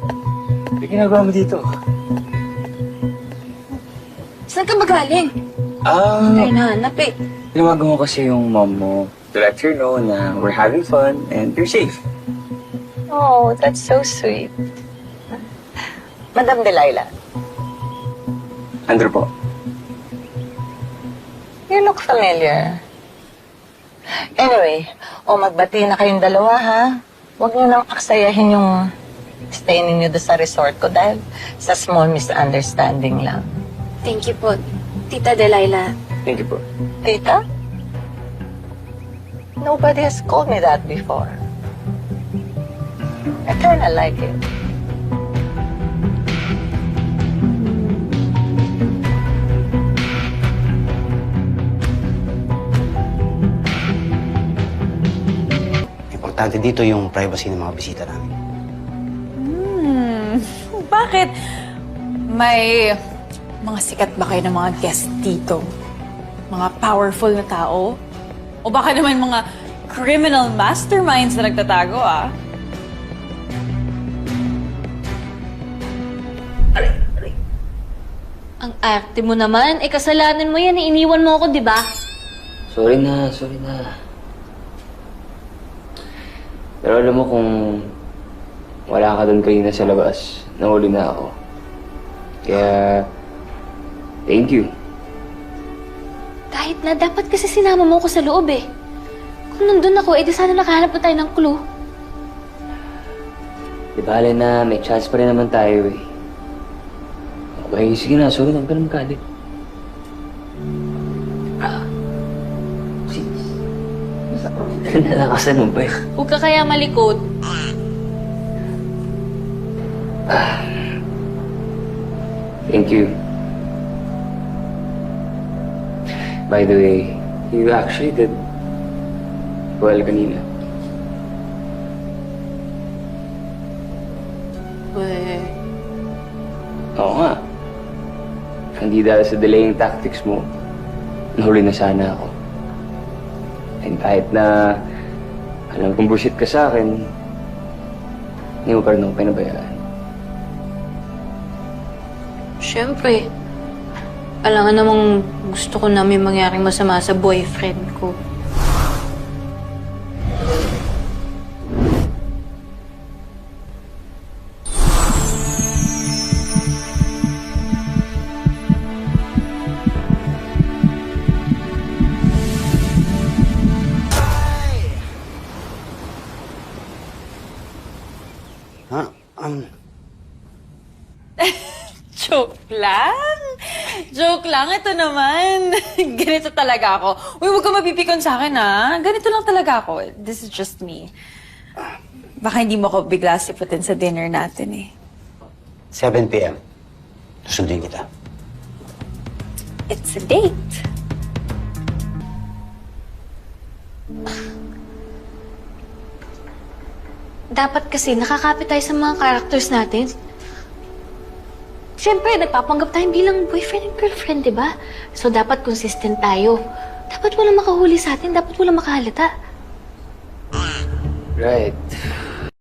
Ano ginagawa mo dito? Saan ka magaling? Ay, nahanap eh. Tinawagan mo kasi yung mom mo to let her know na we're having fun and you're safe. Oh, that's so sweet. Madam Delilah, Andrew po. you look familiar. Anyway, magbati na kayong dalawa, ha? Huwag niyo nang aksayahin yung stay ninyo doon sa resort ko dahil sa small misunderstanding lang. Thank you po, Tita Delilah. Thank you po. Tita? Nobody has called me that before. I kinda like it. Importante dito yung privacy ng mga bisita namin. Bakit? May mga sikat ba kayo ng mga guest dito? Mga powerful na tao? O baka naman mga criminal masterminds na nagtatago, ah? Ang arte mo naman. Eh, kasalanan mo yan. Iniwan mo ako, di ba? Sorry na. Pero alam mo kung wala ka doon kanina sa labas, nahuli na ako. Kaya, thank you. Kahit na, dapat kasi sinama mo ko sa loob eh. Kung nandun ako, di sana nakahanap na tayo ng clue. Di bale na, may chance pa rin naman tayo eh. Okay, sige na, sorry na, huwag ka na magkalit. Nalakasan mo ba eh? Huwag ka kaya malikot. Thank you. By the way, you actually did well kanina. Well, Oo nga. Hindi dahil sa delaying tactics mo, nahuli na sana ako. And kahit na alam kong bullshit ka sa akin, hindi mo pa rin ako pinabayaan. syempre. Alam nga namang gusto ko na may mangyaring masama sa boyfriend ko. Ha? Joke lang. Joke lang. Ito naman. Ganito talaga ako. Uy, huwag ka mapipikon sa akin, ha? Ganito lang talaga ako. This is just me. Baka hindi mo ako bigla siputin sa dinner natin, eh. 7 p.m. Susundin kita. It's a date. Dapat kasi nakakapit tayo sa mga characters natin. Siyempre, nagpapanggap tayo bilang boyfriend and girlfriend, di ba? So, dapat consistent tayo. Dapat walang makahuli sa atin, dapat walang makahalata. Right.